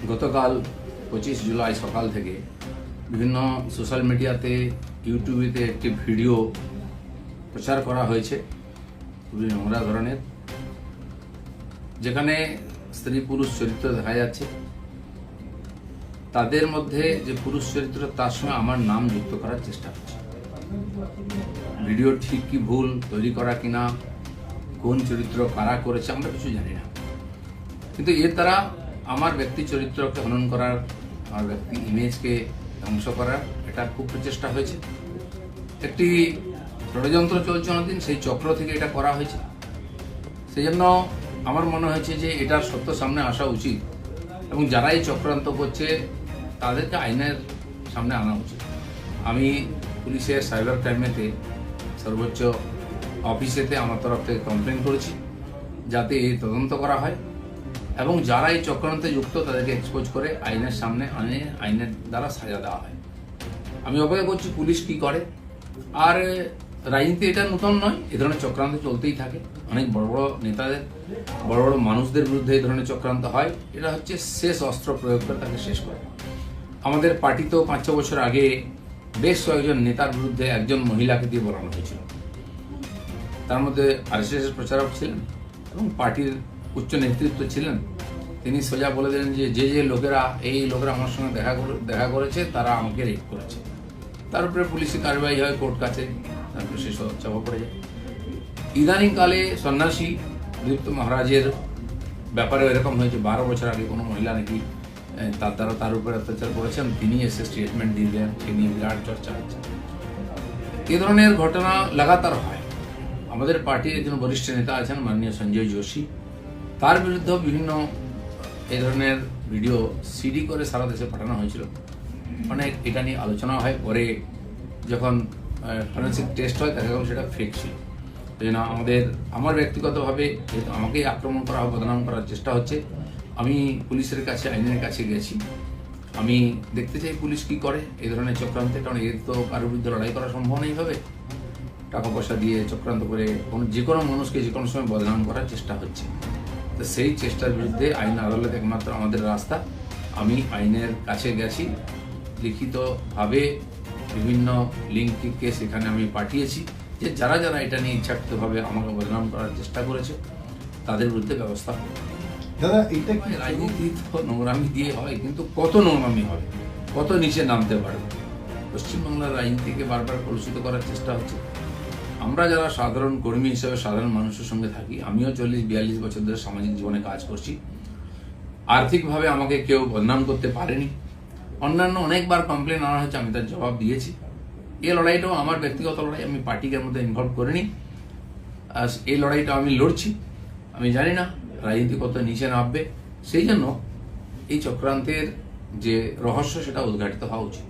গতকাল 25 জুলাই সকাল থেকে বিভিন্ন সোশ্যাল মিডিয়াতে ইউটিউবেতে একটি ভিডিও প্রচার করা হয়েছে খুবই নোংরা ধরনের, যেখানে স্ত্রী পুরুষ চরিত্র দেখা যাচ্ছে। তাদের মধ্যে যে পুরুষ চরিত্র তার সঙ্গে আমার নাম যুক্ত করার চেষ্টা করছে। ভিডিও ঠিক কি ভুল তৈরি করা কিনা, কোন চরিত্র কারা করেছে আমরা কিছু জানি না, কিন্তু এর দ্বারা আমার ব্যক্তি চরিত্রকে হনন করার, আমার ব্যক্তি ইমেজকে ধ্বংস করার এটা খুব প্রচেষ্টা হয়েছে। একটি ষড়যন্ত্র চলছে অনেকদিন, সেই চক্র থেকে এটা করা হয়েছে। সেই জন্য আমার মনে হয়েছে যে এটার সত্য সামনে আসা উচিত এবং যারা এই চক্রান্ত করছে তাদেরকে আইনের সামনে আনা উচিত। আমি পুলিশের সাইবার ক্রাইমেতে সর্বোচ্চ অফিসেতে আমার তরফ থেকে কমপ্লেন করেছি যাতে এই তদন্ত করা হয় এবং যারা এই চক্রান্তে যুক্ত তাদেরকে এক্সপোজ করে আইনের সামনে আনে, আইনের দ্বারা সাজা দেওয়া হয়। আমি অপেক্ষা করছি পুলিশ কি করে। আর রাজনীতি এটা নতুন নয়, এ ধরনের চক্রান্ত চলতেই থাকে। অনেক বড় বড় নেতাদের, বড় বড় মানুষদের বিরুদ্ধে এই ধরনের চক্রান্ত হয়। এটা হচ্ছে শেষ অস্ত্র প্রয়োগ করে তাকে শেষ করে। আমাদের পার্টি তো 5-6 বছর আগে বেশ কয়েকজন নেতার বিরুদ্ধে একজন মহিলাকে দিয়ে বলানো হয়েছিল। তার মধ্যে RSS এর প্রচারক ছিলেন এবং পার্টির উচ্চ নেতৃত্ব ছিলেন। তিনি সোজা বলে দিলেন যে যে লোকেরা আমার সঙ্গে দেখা করেছে তারা আমাকে রেপ করেছে। তার উপরে পুলিশি কার্যবাহী হয়, কোর্ট কাছে, তারপরে সে চাপা পড়ে যায়। ইদানিংকালে সন্ন্যাসী দীপ্ত মহারাজের ব্যাপারে এরকম হয়েছে। 12 বছর আগে কোনো মহিলা নাকি তার উপরে অত্যাচার করেছেন, তিনি এসে স্টেটমেন্ট দিলেন, সে নিয়ে বিরাট চর্চা হচ্ছে। এ ধরনের ঘটনা লাগাতার হয়। আমাদের পার্টির একজন বরিষ্ঠ নেতা আছেন মাননীয় সঞ্জয় যোশী, তার বিরুদ্ধে বিভিন্ন এই ধরনের ভিডিও সিডি করে সারা দেশে পাঠানো হয়েছিল। অনেক এটা নিয়ে আলোচনা হয়, পরে যখন ফরেন্সিক টেস্ট হয় দেখা গেল সেটা ফেক ছিল। এই জন্য আমার ব্যক্তিগতভাবে যেহেতু আমাকেই আক্রমণ করা হয়, বদনাম করার চেষ্টা হচ্ছে, আমি পুলিশের কাছে, আইনের কাছে গেছি। আমি দেখতে চাই পুলিশ কি করে এই ধরনের চক্রান্তে, কারণ এর তো কারোর বিরুদ্ধে লড়াই করা সম্ভব নেই ভাবে। টাকা পয়সা দিয়ে চক্রান্ত করে যে কোনো মানুষকে যে কোনো সময় বদনাম করার চেষ্টা হচ্ছে। তো সেই চেষ্টার বিরুদ্ধে আইন আদালত একমাত্র আমাদের রাস্তা। আমি আইনের কাছে গেছি, লিখিতভাবে বিভিন্ন লিঙ্ককে সেখানে আমি পাঠিয়েছি যে যারা যারা এটা নিয়ে ইচ্ছাকৃতভাবে আমাকে বদনাম করার চেষ্টা করেছে তাদের বিরুদ্ধে ব্যবস্থা হবে। দাদা, এটা কি রাজনীতি তো নোংরামি দিয়ে হয়, কিন্তু কত নোংরামি হবে, কত নিচে নামতে পারবে। পশ্চিমবাংলার রাজনীতিকে বারবার কলুষিত করার চেষ্টা হচ্ছে। আমরা যারা সাধারণ কর্মী হিসেবে সাধারণ মানুষের সঙ্গে থাকি, আমিও 40-42 বছর ধরে সামাজিক জীবনে কাজ করছি। আর্থিকভাবে আমাকে কেউ বদনাম করতে পারেনি। অন্যান্য অনেকবার কমপ্লেন আনা হয়েছে, আমি তার জবাব দিয়েছি। এই লড়াইটাও আমার ব্যক্তিগত লড়াই, আমি পার্টিকে মধ্যে ইনভলভ করিনি। এই লড়াইটা আমি লড়ছি। আমি জানি না রাজনীতি কত নিচে নামবে, সেই জন্য এই চক্রান্তের যে রহস্য সেটা উদ্ঘাটিত হওয়া উচিত।